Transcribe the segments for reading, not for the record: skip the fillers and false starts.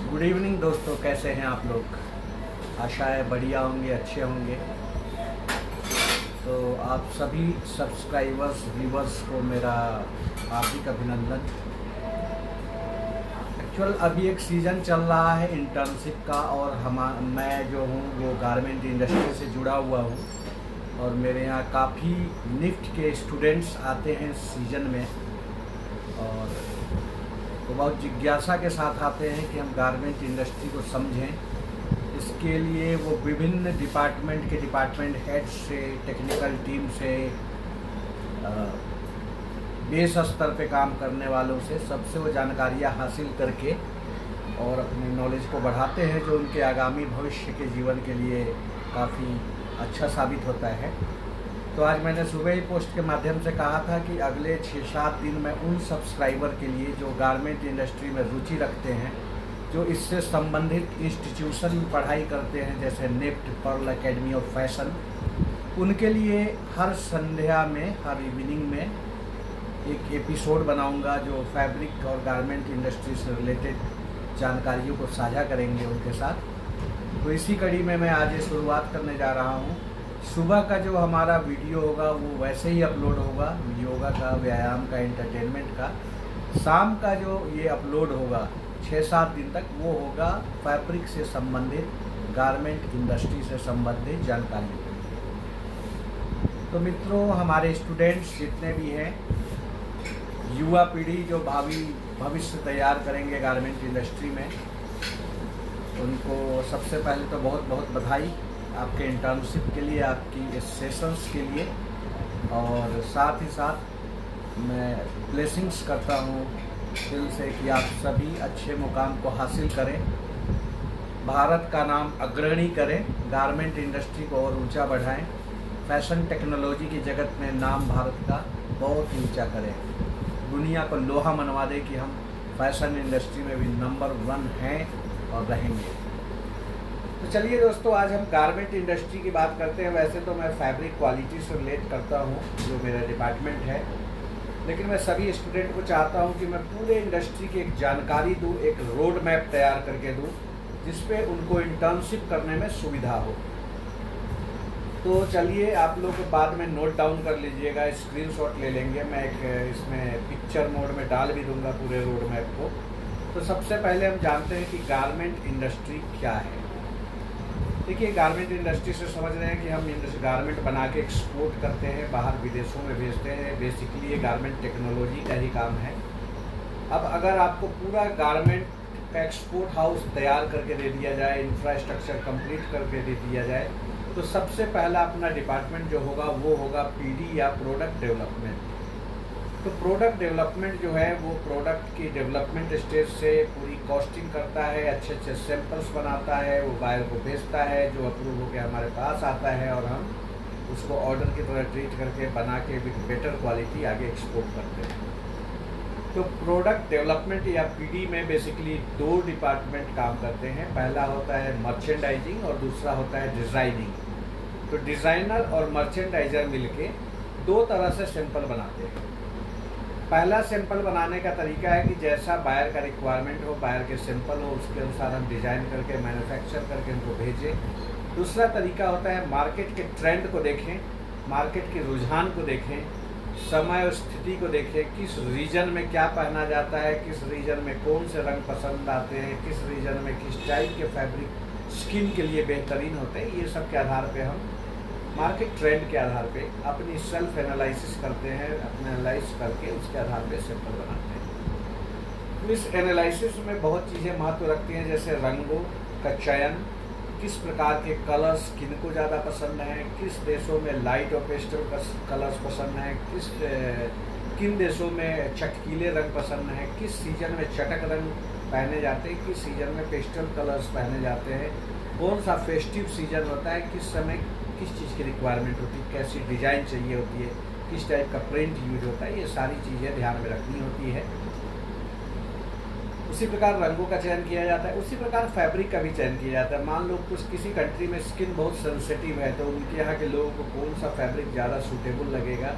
Good evening दोस्तों, कैसे हैं आप लोग। आशा है बढ़िया होंगे, अच्छे होंगे। तो आप सभी सब्सक्राइबर्स व्यूवर्स को मेरा हार्दिक अभिनंदन। एक्चुअल अभी एक सीज़न चल रहा है इंटर्नशिप का, और मैं जो हूँ वो गारमेंट इंडस्ट्री से जुड़ा हुआ हूँ, और मेरे यहाँ काफ़ी निफ्ट के स्टूडेंट्स आते हैं सीज़न में, और तो बहुत जिज्ञासा के साथ आते हैं कि हम गारमेंट इंडस्ट्री को समझें। इसके लिए वो विभिन्न डिपार्टमेंट हेड से, टेक्निकल टीम से, बेस स्तर पे काम करने वालों से, सबसे वो जानकारियाँ हासिल करके और अपनी नॉलेज को बढ़ाते हैं, जो उनके आगामी भविष्य के जीवन के लिए काफ़ी अच्छा साबित होता है। तो आज मैंने सुबह ही पोस्ट के माध्यम से कहा था कि अगले 6-7 दिन में उन सब्सक्राइबर के लिए जो गारमेंट इंडस्ट्री में रुचि रखते हैं, जो इससे संबंधित इंस्टीट्यूशन में पढ़ाई करते हैं, जैसे निफ्ट, पर्ल एकेडमी ऑफ फैशन, उनके लिए हर संध्या में, हर इवनिंग में एक एपिसोड बनाऊंगा जो फैब्रिक और गारमेंट इंडस्ट्री से रिलेटेड जानकारियों को साझा करेंगे उनके साथ। तो इसी कड़ी में मैं आज ये शुरुआत करने जा रहा हूँ। सुबह का जो हमारा वीडियो होगा वो वैसे ही अपलोड होगा, योगा का, व्यायाम का, एंटरटेनमेंट का। शाम का जो ये अपलोड होगा 6-7 दिन तक, वो होगा फैब्रिक से संबंधित, गारमेंट इंडस्ट्री से संबंधित जानकारी। तो मित्रों, हमारे स्टूडेंट्स जितने भी हैं, युवा पीढ़ी जो भविष्य तैयार करेंगे गारमेंट इंडस्ट्री में, उनको सबसे पहले तो बहुत बहुत बधाई आपके इंटर्नशिप के लिए, आपकी इस सेशंस के लिए। और साथ ही साथ मैं ब्लेसिंग्स करता हूँ दिल से कि आप सभी अच्छे मुकाम को हासिल करें, भारत का नाम अग्रणी करें, गारमेंट इंडस्ट्री को और ऊंचा बढ़ाएं, फैशन टेक्नोलॉजी की जगत में नाम भारत का बहुत ही ऊंचा करें, दुनिया को लोहा मनवा दें कि हम फैशन इंडस्ट्री में भी नंबर 1 हैं और रहेंगे। तो चलिए दोस्तों, आज हम गारमेंट इंडस्ट्री की बात करते हैं। वैसे तो मैं फैब्रिक क्वालिटी से रिलेट करता हूँ, जो मेरा डिपार्टमेंट है, लेकिन मैं सभी स्टूडेंट को चाहता हूँ कि मैं पूरे इंडस्ट्री की एक जानकारी दूँ, एक रोड मैप तैयार करके दूँ, जिस पे उनको इंटर्नशिप करने में सुविधा हो। तो चलिए, आप लोग बाद में नोट डाउन कर लीजिएगा, स्क्रीनशॉट ले लेंगे, मैं एक इसमें पिक्चर मोड में डाल भी दूँगा पूरे रोड मैप को। तो सबसे पहले हम जानते हैं कि गारमेंट इंडस्ट्री क्या है। देखिए, गारमेंट इंडस्ट्री से समझ रहे हैं कि हम गारमेंट बना के एक्सपोर्ट करते हैं, बाहर विदेशों में भेजते हैं। बेसिकली ये गारमेंट टेक्नोलॉजी का ही काम है। अब अगर आपको पूरा गारमेंट का एक्सपोर्ट हाउस तैयार करके दे दिया जाए, इंफ्रास्ट्रक्चर कंप्लीट करके दे दिया जाए, तो सबसे पहला अपना डिपार्टमेंट जो होगा वो होगा पीडी या प्रोडक्ट डेवलपमेंट। तो प्रोडक्ट डेवलपमेंट जो है वो प्रोडक्ट की डेवलपमेंट स्टेज से पूरी कॉस्टिंग करता है, अच्छे अच्छे सैंपल्स बनाता है, वो बायर को भेजता है, जो अप्रूव होकर हमारे पास आता है, और हम उसको ऑर्डर की तरह ट्रीट करके बना के विद बेटर क्वालिटी आगे एक्सपोर्ट करते हैं। तो प्रोडक्ट डेवलपमेंट या पीडी में बेसिकली 2 डिपार्टमेंट काम करते हैं। पहला होता है मर्चेंडाइजिंग और दूसरा होता है डिज़ाइनिंग। तो डिज़ाइनर और मर्चेंडाइजर मिलके 2 तरह से सैंपल बनाते हैं। पहला सैंपल बनाने का तरीका है कि जैसा बायर का रिक्वायरमेंट हो, बायर के सैंपल हो, उसके अनुसार हम डिज़ाइन करके, मैन्युफैक्चर करके उनको भेजें। दूसरा तरीका होता है मार्केट के ट्रेंड को देखें, मार्केट के रुझान को देखें, समय और स्थिति को देखें, किस रीजन में क्या पहना जाता है, किस रीजन में कौन से रंग पसंद आते हैं, किस रीजन में किस टाइप के फैब्रिक स्किन के लिए बेहतरीन होते हैं। ये सब के आधार पे हम मार्केट ट्रेंड के आधार पे अपनी सेल्फ एनालिसिस करते हैं, अपने एनालाइज करके उसके आधार पे सैंपल बनाते हैं। तो इस एनालिसिस में बहुत चीज़ें महत्व रखती हैं, जैसे रंगों का चयन, किस प्रकार के कलर्स किनको ज़्यादा पसंद हैं, किस देशों में लाइट और पेस्टल कलर्स पसंद हैं, किन देशों में चटकीले रंग पसंद हैं, किस सीजन में चटक रंग पहने जाते हैं, किस सीजन में पेस्टल कलर्स पहने जाते हैं, कौन सा फेस्टिव सीजन होता है, किस समय किस चीज़ की रिक्वायरमेंट होती है, कैसी डिज़ाइन चाहिए होती है, किस टाइप का प्रिंट यूज होता है, ये सारी चीज़ें ध्यान में रखनी होती है। उसी प्रकार रंगों का चयन किया जाता है, उसी प्रकार फैब्रिक का भी चयन किया जाता है। मान लो किसी कंट्री में स्किन बहुत सेंसिटिव है, तो उनके यहाँ के लोगों को कौन सा फैब्रिक ज़्यादा सूटेबल लगेगा।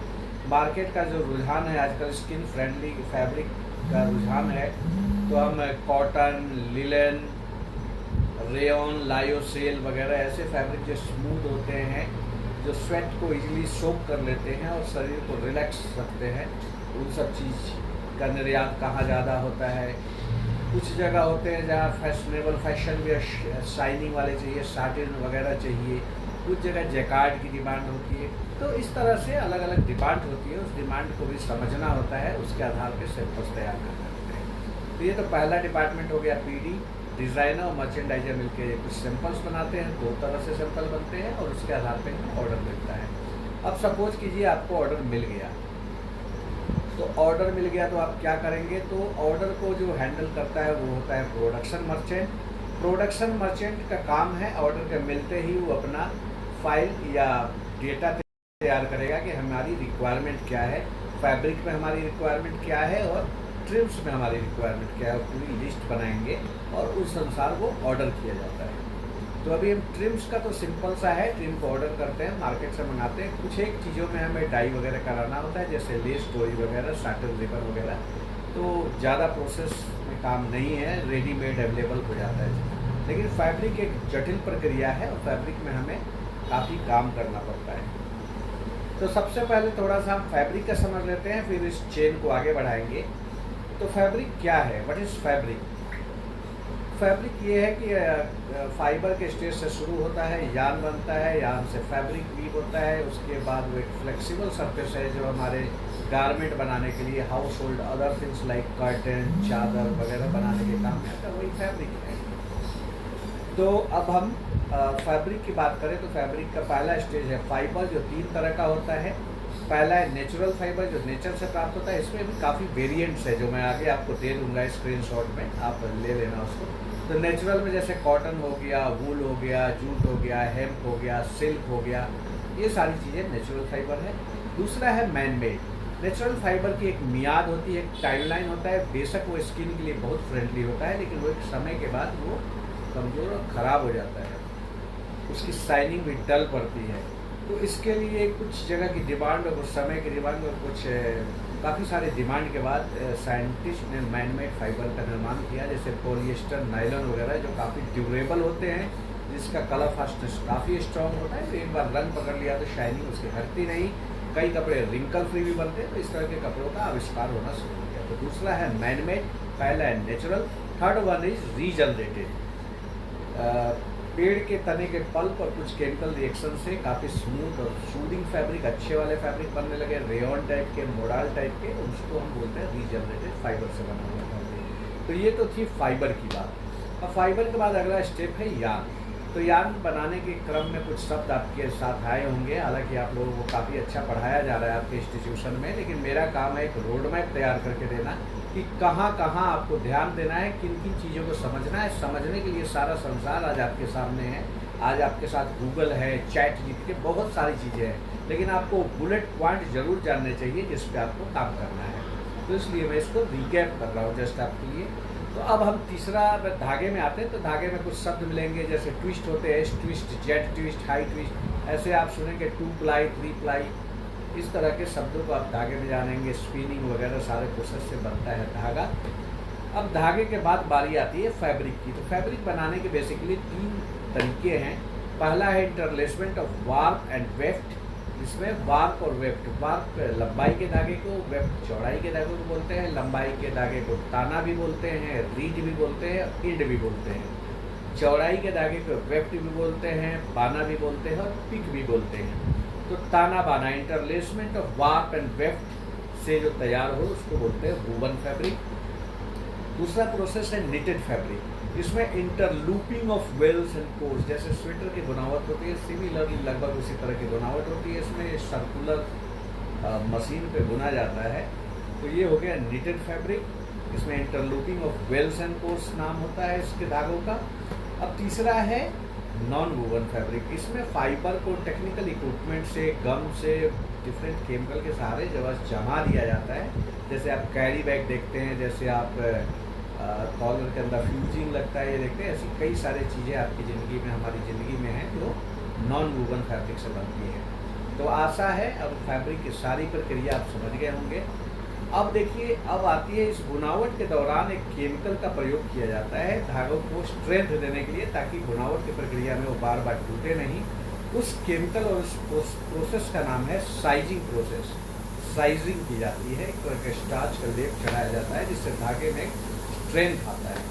मार्केट का जो रुझान है आजकल, स्किन फ्रेंडली फैब्रिक का रुझान है, तो हम कॉटन, लिलन, रेयॉन, लायोसेल वगैरह ऐसे फैब्रिक जो स्मूथ होते हैं, जो स्वेट को इजीली सोक कर लेते हैं और शरीर को रिलैक्स रखते हैं, उन सब चीज़ का निर्यात कहाँ ज़्यादा होता है। कुछ जगह होते हैं जहाँ फैशनेबल फैशन वेयर शाइनिंग वाले चाहिए, साटिन वगैरह चाहिए, कुछ जगह जैकार्ड की डिमांड होती है। तो इस तरह से अलग अलग डिमांड होती है, उस डिमांड को भी समझना होता है, उसके आधार पर सैंपल्स तैयार करना होते हैं। तो ये तो पहला डिपार्टमेंट हो गया। पीडी, डिज़ाइनर और मर्चेंडाइजर मिलकर कुछ सैंपल्स बनाते हैं, 2 तरह से सैंपल बनते हैं और उसके आधार पर ऑर्डर मिलता है। अब सपोज कीजिए आपको ऑर्डर मिल गया, तो ऑर्डर मिल गया तो आप क्या करेंगे, तो ऑर्डर को जो हैंडल करता है वो होता है प्रोडक्शन मर्चेंट। प्रोडक्शन मर्चेंट का काम है ऑर्डर के मिलते ही वो अपना फाइल या डेटा तैयार करेगा कि हमारी रिक्वायरमेंट क्या है, फैब्रिक में हमारी रिक्वायरमेंट क्या है और ट्रिम्स में हमारी रिक्वायरमेंट क्या है, पूरी लिस्ट बनाएंगे और उस अनुसार वो ऑर्डर किया जाता है। तो अभी हम ट्रिम्स का तो सिंपल सा है, ट्रिम को ऑर्डर करते हैं, मार्केट से मंगाते हैं। कुछ एक चीज़ों में हमें डाई वगैरह कराना होता है, जैसे लेस स्टोरी वगैरह, साटन रिबन वगैरह, तो ज़्यादा प्रोसेस में काम नहीं है, रेडीमेड अवेलेबल हो जाता है। लेकिन फैब्रिक एक जटिल प्रक्रिया है और फैब्रिक में हमें काफ़ी काम करना पड़ता है। तो सबसे पहले थोड़ा सा हम फैब्रिक का समझ लेते हैं, फिर इस चेन को आगे बढ़ाएंगे। तो फैब्रिक क्या है, व्हाट इज़ फैब्रिक? फैब्रिक ये है कि फाइबर के स्टेज से शुरू होता है, यार्न बनता है, यार्न से फैब्रिक वीव होता है, उसके बाद वो एक फ्लेक्सिबल सरफेस है जो हमारे गारमेंट बनाने के लिए, house hold other things like curtain, चादर वगैरह बनाने के काम में आता है, वही फैब्रिक है। तो अब हम फैब्रिक की बात करें तो फैब्रिक का पहला स्टेज है फाइबर, जो 3 तरह का होता है। पहला है नेचुरल फाइबर, जो नेचर से प्राप्त होता है। इसमें भी काफ़ी वेरिएंट्स है जो मैं आगे आपको दे दूँगा स्क्रीनशॉट में, आप ले लेना उसको। तो नेचुरल में जैसे कॉटन हो गया, वूल हो गया, जूट हो गया, हेम्प हो गया, सिल्क हो गया, ये सारी चीज़ें नेचुरल फाइबर है। दूसरा है मैन मेड। नेचुरल फाइबर की एक मियाद होती है, एक टाइमलाइन होता है। बेशक वो स्किन के लिए बहुत फ्रेंडली होता है, लेकिन वो एक समय के बाद वो कमज़ोर और ख़राब हो जाता है, उसकी शाइनिंग भी डल पड़ती है। तो इसके लिए कुछ जगह की डिमांड और कुछ समय की डिमांड और कुछ काफ़ी सारे डिमांड के बाद साइंटिस्ट ने मैनमेड फाइबर का निर्माण किया, जैसे पॉलिएस्टर, नायलॉन वगैरह, जो काफ़ी ड्यूरेबल होते हैं, जिसका कलर फास्टनेस काफ़ी स्ट्रॉन्ग होता है। तो एक बार रंग पकड़ लिया तो शाइनिंग उसकी हटती नहीं। कई कपड़े रिंकल फ्री भी बनते हैं, तो इस तरह के कपड़ों का आविष्कार होना शुरू हो गया। तो दूसरा है मैनमेड, पहला है natural, third one is regenerated. पेड़ के तने के पल्प और कुछ केमिकल रिएक्शन से काफ़ी स्मूथ और सूदिंग फैब्रिक, अच्छे वाले फैब्रिक बनने लगे, रेयॉन टाइप के, मोडाल टाइप के, उसको हम बोलते हैं रीजनरेटेड फाइबर से बना हुआ फैब्रिक। तो ये तो थी फाइबर की बात। अब फाइबर के बाद अगला स्टेप है यार्न। तो यार्न बनाने के क्रम में कुछ शब्द आपके साथ आए होंगे, हालांकि आप लोगों को काफ़ी अच्छा पढ़ाया जा रहा है आपके इंस्टीट्यूशन में, लेकिन मेरा काम है एक रोड मैप तैयार करके देना कि कहाँ कहाँ आपको ध्यान देना है, किन किन चीज़ों को समझना है। समझने के लिए सारा संसार आज आपके सामने है, आज आपके साथ गूगल है, चैट जीपीटी, बहुत सारी चीज़ें हैं, लेकिन आपको बुलेट पॉइंट जरूर जानने चाहिए जिस पे आपको काम करना है। तो इसलिए मैं इसको रिकैप कर रहा हूँ जस्ट आपके लिए। तो अब हम तीसरा धागे में आते हैं। तो धागे में कुछ शब्द मिलेंगे, जैसे ट्विस्ट होते हैं, S twist, Z twist, high twist, ऐसे आप सुनेंगे 2 प्लाई, 3 प्लाई, इस तरह के शब्दों को आप धागे में जानेंगे। स्पिनिंग वगैरह सारे प्रोसेस से बनता है धागा। अब धागे के बाद बारी आती है फैब्रिक की। तो फैब्रिक बनाने के बेसिकली 3 तरीके हैं। पहला है इंटरलेसमेंट ऑफ वार्प एंड वेफ्ट, जिसमें वार्प और वेफ्ट, वार्प लंबाई के धागे को, वेफ्ट चौड़ाई के धागे को बोलते हैं। लंबाई के धागे को ताना भी बोलते हैं, रीड भी बोलते हैं, इंड भी बोलते हैं। चौड़ाई के धागे को वेफ्ट भी बोलते हैं, बाना भी बोलते हैं और पिक भी बोलते हैं। तो ताना बाना, interlacement of warp and weft से जो तैयार हो उसको बोलते हैं वूवन फैब्रिक। दूसरा प्रोसेस है निटेड फैब्रिक। इसमें interlooping of wales and course, जैसे स्वेटर की बुनावट होती है, सिमिलरली लगभग उसी तरह की बुनावट होती है। इसमें सर्कुलर मशीन पे बुना जाता है। तो ये हो गया निटेड फैब्रिक। इसमें interlooping of wales and course नाम होता है इसके धागों का। अब तीसरा है नॉन वूवन फैब्रिक। इसमें फाइबर को टेक्निकल इक्विपमेंट से, गम से, डिफरेंट केमिकल के सहारे जब जमा दिया जाता है, जैसे आप कैरी बैग देखते हैं, जैसे आप कॉलर के अंदर फ्यूजिंग लगता है, ये देखते हैं। ऐसी कई सारी चीज़ें आपकी ज़िंदगी में, हमारी ज़िंदगी में हैं जो नॉन वूवन फैब्रिक से बनती है। तो आशा है अब फैब्रिक की सारी प्रक्रिया आप समझ गए होंगे। अब देखिए, अब आती है इस बुनावट के दौरान एक केमिकल का प्रयोग किया जाता है धागों को स्ट्रेंथ देने के लिए, ताकि बुनावट की प्रक्रिया में वो बार बार टूटे नहीं। उस केमिकल और उस प्रोसेस का नाम है साइजिंग प्रोसेस। साइजिंग की जाती है, एक तरह के स्टार्च का लेप चढ़ाया जाता है जिससे धागे में स्ट्रेंथ आता है।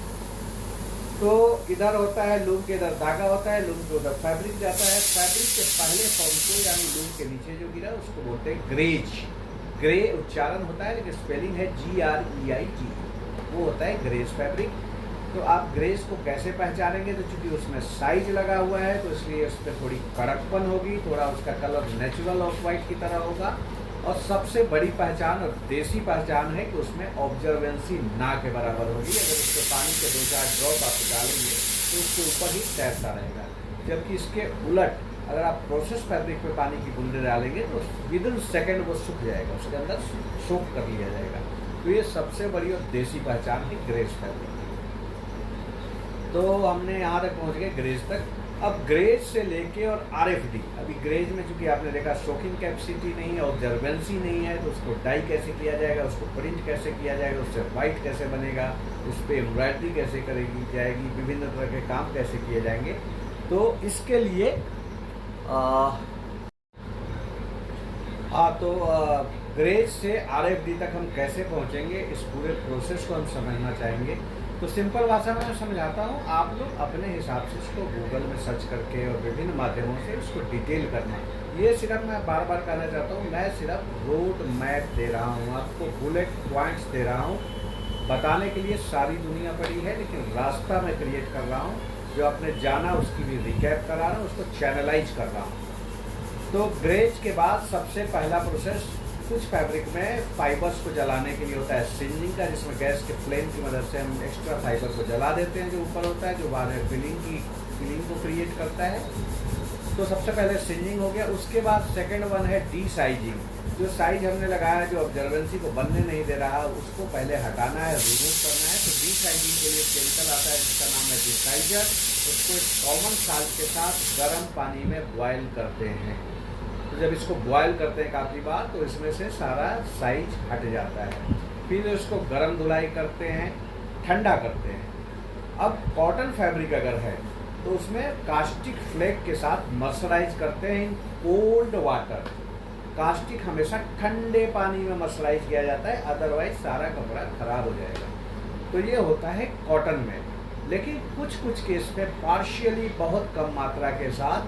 तो इधर होता है लूम के इधर धागा होता है, लूम के उधर फैब्रिक जाता है। फैब्रिक के पहले फॉर्म को यानी लूम के नीचे जो गिरा उसको बोलते हैं ग्रेज। ग्रे उच्चारण होता है लेकिन स्पेलिंग है GREIG, वो होता है ग्रेज फैब्रिक। तो आप ग्रेज को कैसे पहचानेंगे, तो चूंकि उसमें साइज लगा हुआ है तो इसलिए उस पर थोड़ी कड़कपन होगी, थोड़ा उसका कलर नेचुरल ऑफ वाइट की तरह होगा। और सबसे बड़ी पहचान और देसी पहचान है कि उसमें ऑब्जर्वेंसी ना के बराबर होगी। अगर उसके पानी के 2-4 ड्रॉप आप डालेंगे तो उसके ऊपर ही तैरता रहेगा। जबकि इसके उलट अगर आप प्रोसेस फैब्रिक पे पानी की बूंदें डालेंगे तो विदिन सेकेंड वो सूख जाएगा, उसके अंदर सोक कर लिया जाएगा। तो ये सबसे बड़ी और देसी पहचान है ग्रेज फैब्रिक की। तो हमने यहाँ तक पहुँच गए ग्रेज तक। अब ग्रेज से लेके और RFD, अभी ग्रेज में चूंकि आपने देखा शोकिंग कैपेसिटी नहीं है, ऑब्जर्वेंसी नहीं है, तो उसको डाई कैसे किया जाएगा, उसको प्रिंट कैसे किया जाएगा, उससे वाइट कैसे बनेगा, उस पर एम्ब्रॉयडरी कैसे करेगी जाएगी, विभिन्न तरह के काम कैसे किए जाएंगे। तो इसके लिए ग्रेज से RFD तक हम कैसे पहुंचेंगे, इस पूरे प्रोसेस को हम समझना चाहेंगे। तो सिंपल भाषा में मैं समझाता हूँ, आप लोग अपने हिसाब से इसको गूगल में सर्च करके और विभिन्न माध्यमों से इसको डिटेल करना। ये सिर्फ मैं बार बार कहना चाहता हूँ, मैं सिर्फ रोड मैप दे रहा हूँ, आपको बुलेट पॉइंट्स दे रहा हूँ। बताने के लिए सारी दुनिया पड़ी है, लेकिन रास्ता मैं क्रिएट कर रहा हूँ। जो आपने जाना उसकी भी रिकैप करा रहा हूँ, उसको चैनलाइज कर रहा हूँ। तो ग्रेज के बाद सबसे पहला प्रोसेस कुछ फैब्रिक में फाइबर्स को जलाने के लिए होता है सिंजिंग का, जिसमें गैस के फ्लेम की मदद से हम एक्स्ट्रा फाइबर को जला देते हैं जो ऊपर होता है, जो बाद में फिलिंग को क्रिएट करता है। तो सबसे पहले सिंजिंग हो गया। उसके बाद सेकंड वन है डी साइजिंग। जो साइज हमने लगाया जो ऑब्जर्वेंसी को बनने नहीं दे रहा, उसको पहले हटाना है, रिमूव करना है। तो डी साइजिंग के लिए केमिकल आता है जिसका नाम है डिसाइजर। उसको एक कॉमन साल्ट के साथ गर्म पानी में बॉयल करते हैं। तो जब इसको बॉयल करते हैं काफ़ी बार तो इसमें से सारा साइज हट जाता है। फिर इसको गर्म धुलाई करते हैं, ठंडा करते हैं। अब कॉटन फैब्रिक अगर है तो उसमें कास्टिक फ्लेक के साथ मर्सराइज करते हैं इन कोल्ड वाटर। कास्टिक हमेशा ठंडे पानी में मर्सराइज किया जाता है, अदरवाइज सारा कपड़ा खराब हो जाएगा। तो ये होता है कॉटन में। लेकिन कुछ केस में पार्शियली बहुत कम मात्रा के साथ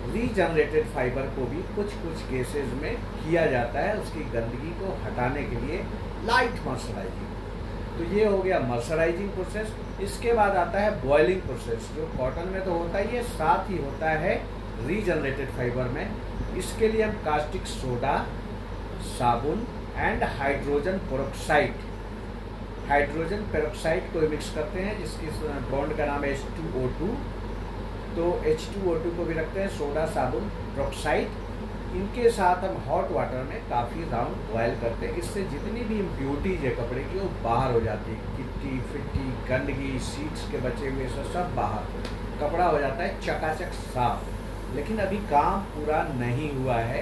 रीजनरेटेड फाइबर को भी कुछ केसेस में किया जाता है, उसकी गंदगी को हटाने के लिए लाइट मर्सराइजिंग। तो ये हो गया मर्सराइजिंग प्रोसेस। इसके बाद आता है बॉइलिंग प्रोसेस, जो कॉटन में तो होता ही है, साथ ही होता है रीजनरेटेड फाइबर में। इसके लिए हम कास्टिक सोडा, साबुन एंड हाइड्रोजन पेरोक्साइड को मिक्स करते हैं, जिसकी बॉन्ड का नाम है H2O2। तो H2O2 को भी रखते हैं, सोडा, साबुन, पेरोक्साइड। इनके साथ हम हॉट वाटर में काफ़ी राउंड बॉयल करते हैं। इससे जितनी भी इम्प्योरिटीज है कपड़े की वो बाहर हो जाती है, किट्टी फिट्टी गंदगी सीड्स के बचे हुए सब बाहर, कपड़ा हो जाता है चकाचक साफ। लेकिन अभी काम पूरा नहीं हुआ है,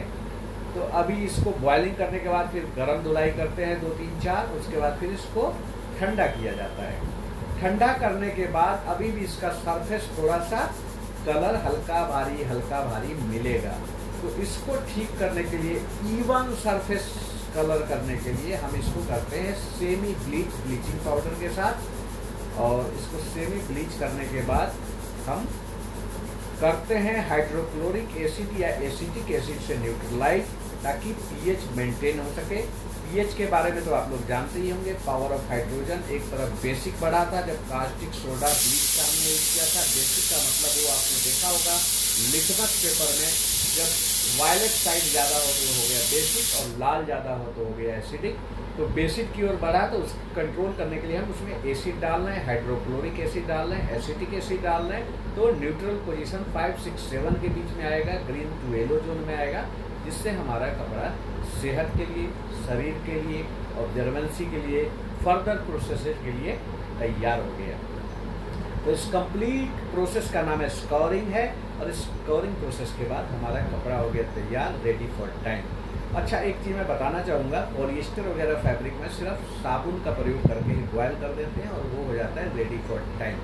तो अभी इसको बॉयलिंग करने के बाद फिर गर्म धुलाई करते हैं 2-3-4। उसके बाद फिर इसको ठंडा किया जाता है। ठंडा करने के बाद अभी भी इसका सरफेस थोड़ा सा कलर हल्का भारी मिलेगा। तो इसको ठीक करने के लिए, इवन सरफेस कलर करने के लिए हम इसको करते हैं सेमी ब्लीचिंग पाउडर के साथ। और इसको सेमी ब्लीच करने के बाद हम करते हैं हाइड्रोक्लोरिक एसिड या एसिटिक एसिड से न्यूट्रलाइज, ताकि pH मेंटेन हो सके। pH के बारे में तो आप लोग जानते ही होंगे। पावर ऑफ हाइड्रोजन एक तरफ बेसिक बढ़ा था जब कास्टिक सोडा ब्लीच का हमने यूज किया था। बेसिक का मतलब वो आपने देखा होगा लिटमस पेपर में, जब वायलेट साइड ज़्यादा हो तो हो गया बेसिक और लाल ज़्यादा हो तो हो गया एसिडिक। तो बेसिक की ओर बढ़ा तो उसको कंट्रोल करने के लिए हम उसमें एसिड डाल रहे हैं, हाइड्रोक्लोरिक एसिड डाल रहे हैं, एसिटिक एसिड डाल रहे हैं। तो न्यूट्रल पोजीशन 5, 6, 7 के बीच में आएगा, ग्रीन टू येलो जोन में आएगा, जिससे हमारा कपड़ा सेहत के लिए, शरीर के लिए, ऑब्जर्वेंसी के लिए, फर्दर प्रोसेसेस के लिए तैयार हो गया। तो इस कंप्लीट प्रोसेस का नाम है स्कोरिंग है। और इस स्कोरिंग प्रोसेस के बाद हमारा कपड़ा हो गया तैयार, रेडी फॉर टाइम। अच्छा, एक चीज़ मैं बताना चाहूँगा, पॉलिएस्टर वगैरह फैब्रिक में सिर्फ साबुन का प्रयोग करके ही बॉयल कर देते हैं और वो हो जाता है रेडी फॉर टाइम।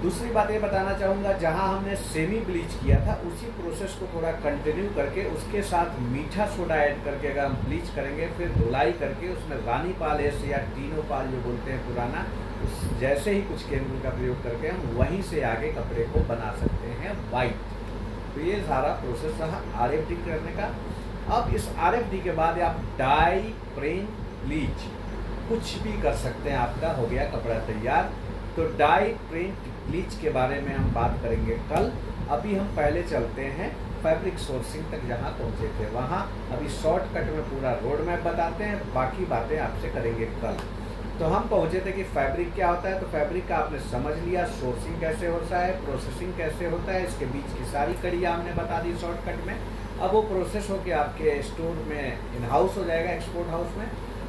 दूसरी बात ये बताना चाहूँगा, जहाँ हमने सेमी ब्लीच किया था उसी प्रोसेस को थोड़ा कंटिन्यू करके उसके साथ मीठा सोडा ऐड करके अगर हम ब्लीच करेंगे, फिर धुलाई करके उसमें रानी पाल एस या टीनो पाल जो बोलते हैं पुराना, उस जैसे ही कुछ केमिकल का प्रयोग करके हम वहीं से आगे कपड़े को बना सकते हैं वाइट। तो ये सारा प्रोसेस रहा RFD करने का। अब इस RFD के बाद आप डाई, प्रिंट, ब्लीच कुछ भी कर सकते हैं, आपका हो गया कपड़ा तैयार। तो डाई, प्रिंट, ब्लीच के बारे में हम बात करेंगे कल। अभी हम पहले चलते हैं फैब्रिक सोर्सिंग तक, जहाँ पहुँचे थे वहाँ। अभी शॉर्टकट में पूरा रोड मैप बताते हैं, बाकी बातें आपसे करेंगे कल। तो हम पहुँचे थे कि फैब्रिक क्या होता है, तो फैब्रिक का आपने समझ लिया, सोर्सिंग कैसे होता है, प्रोसेसिंग कैसे होता है, इसके बीच की सारी कड़ियाँ हमने बता दी शॉर्टकट में। अब वो प्रोसेस हो के आपके स्टोर में इन हाउस हो जाएगा, एक्सपोर्ट हाउस में।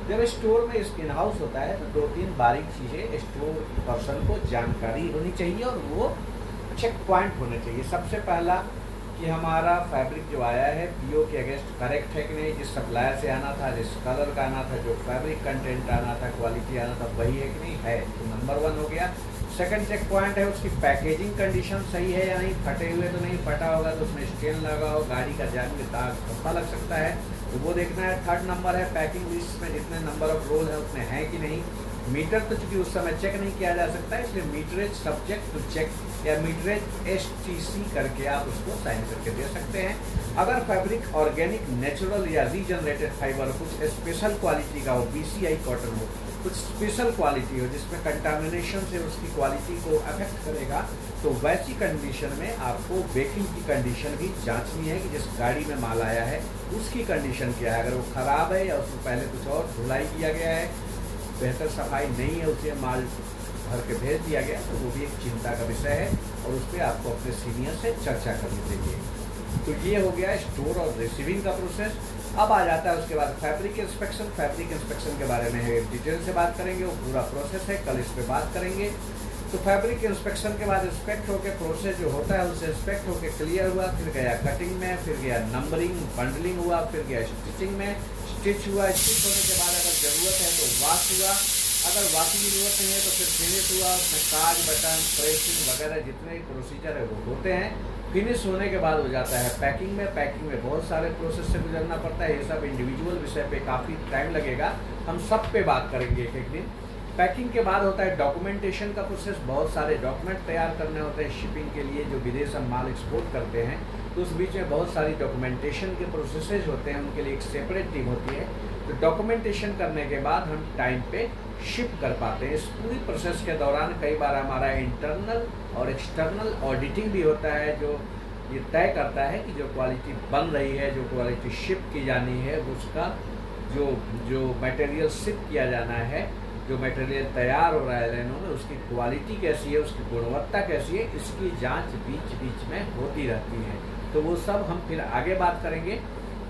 जब स्टोर में इन हाउस होता है तो 2-3 बारीक चीज़ें स्टोर पर्सन को जानकारी होनी चाहिए और वो चेक पॉइंट होने चाहिए। सबसे पहला कि हमारा फैब्रिक जो आया है PO के अगेंस्ट करेक्ट है कि नहीं, जिस सप्लायर से आना था, जिस कलर का आना था, जो फैब्रिक कंटेंट आना था, क्वालिटी आना था, वही है कि नहीं है, तो नंबर 1 हो गया। सेकंड चेक पॉइंट है उसकी पैकेजिंग कंडीशन सही है या नहीं, फटे हुए तो नहीं, फटा होगा तो उसमें स्टेन लगा हो, गाड़ी का जान में दाग धब्बा लग सकता है, तो वो देखना है। थर्ड नंबर है पैकिंग लिस्ट में जितने नंबर ऑफ रोल है उतने हैं कि नहीं। मीटर तो चूंकि उस समय चेक नहीं किया जा सकता है, इसलिए मीटरेज सब्जेक्ट टू चेक या मीटरेज STC करके आप उसको साइन करके दे सकते हैं। अगर फैब्रिक ऑर्गेनिक, नेचुरल या रीजनरेटेड फाइबर, कुछ स्पेशल क्वालिटी का हो, BCI कॉटन हो, कुछ स्पेशल क्वालिटी हो जिसमें कंटामिनेशन से उसकी क्वालिटी को अफेक्ट करेगा, तो वैसी कंडीशन में आपको बेकिंग की कंडीशन भी जांचनी है कि जिस गाड़ी में माल आया है उसकी कंडीशन क्या है। अगर वो ख़राब है या उसमें पहले कुछ और धुलाई किया गया है, बेहतर सफाई नहीं है, उसे माल भर के भेज दिया गया, तो वो भी एक चिंता का विषय है और उस पर आपको अपने सीनियर से चर्चा करनी चाहिए। तो ये हो गया स्टोर और रिसीविंग का प्रोसेस। अब आ जाता है उसके बाद फैब्रिक इंस्पेक्शन। फैब्रिक इंस्पेक्शन के बारे में डिटेल से बात करेंगे, वो पूरा प्रोसेस है, कल इस पर बात करेंगे। तो फैब्रिक इंस्पेक्शन के बाद इंस्पेक्ट होकर प्रोसेस जो होता है उनसे इंस्पेक्ट होकर क्लियर हुआ, फिर गया कटिंग में, फिर गया नंबरिंग, बंडलिंग हुआ, फिर गया स्टिचिंग में, स्टिच हुआ। स्टिच होने के बाद अगर ज़रूरत है तो वाश हुआ, अगर वाश की ज़रूरत नहीं है तो फिर फिनिश हुआ, उसमें काज, बटन, प्रेसिंग वगैरह जितने प्रोसीजर है वो होते हैं। फिनिश होने के बाद हो जाता है पैकिंग में। पैकिंग में बहुत सारे प्रोसेस से गुजरना पड़ता है, ये सब इंडिविजुअल विषय पे काफ़ी टाइम लगेगा, हम सब पे बात करेंगे एक एक दिन। पैकिंग के बाद होता है डॉक्यूमेंटेशन का प्रोसेस। बहुत सारे डॉक्यूमेंट तैयार करने होते हैं शिपिंग के लिए, जो विदेश हम माल एक्सपोर्ट करते हैं, तो उस बीच में बहुत सारी डॉक्यूमेंटेशन के प्रोसेसेज होते हैं, उनके लिए एक सेपरेट टीम होती है। तो डॉक्यूमेंटेशन करने के बाद हम टाइम पे शिप कर पाते हैं। इस पूरी प्रोसेस के दौरान कई बार हमारा इंटरनल और एक्सटर्नल ऑडिटिंग भी होता है, जो ये तय करता है कि जो क्वालिटी बन रही है, जो क्वालिटी शिप की जानी है, उसका जो मटेरियल शिप किया जाना है, जो मटेरियल तैयार हो रहा है लाइनों में, उसकी क्वालिटी कैसी है, उसकी गुणवत्ता कैसी है, इसकी जांच बीच बीच में होती रहती है। तो वो सब हम फिर आगे बात करेंगे।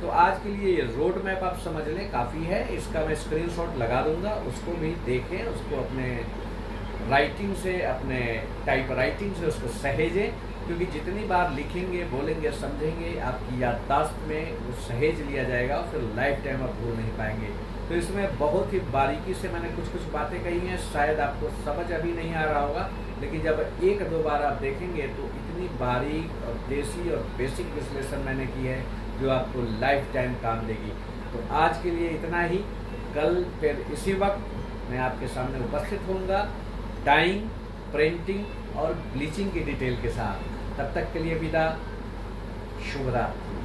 तो आज के लिए ये रोड मैप आप समझ लें, काफ़ी है। इसका मैं स्क्रीनशॉट लगा दूंगा, उसको भी देखें, उसको अपने राइटिंग से, अपने टाइप राइटिंग से उसको सहेजें, क्योंकि जितनी बार लिखेंगे, बोलेंगे, समझेंगे, आपकी याददाश्त में वो सहेज लिया जाएगा और फिर लाइफ टाइम आप भूल नहीं पाएंगे। तो इसमें बहुत ही बारीकी से मैंने कुछ बातें कही हैं, शायद आपको समझ अभी नहीं आ रहा होगा, लेकिन जब 1-2 बार आप देखेंगे तो इतनी बारीक और देसी और बेसिक विश्लेषण मैंने की है जो आपको लाइफ टाइम काम देगी। तो आज के लिए इतना ही। कल फिर इसी वक्त मैं आपके सामने उपस्थित होऊंगा डाइंग, प्रिंटिंग और ब्लीचिंग की डिटेल के साथ। तब तक के लिए विदा, शुभ रात्रि।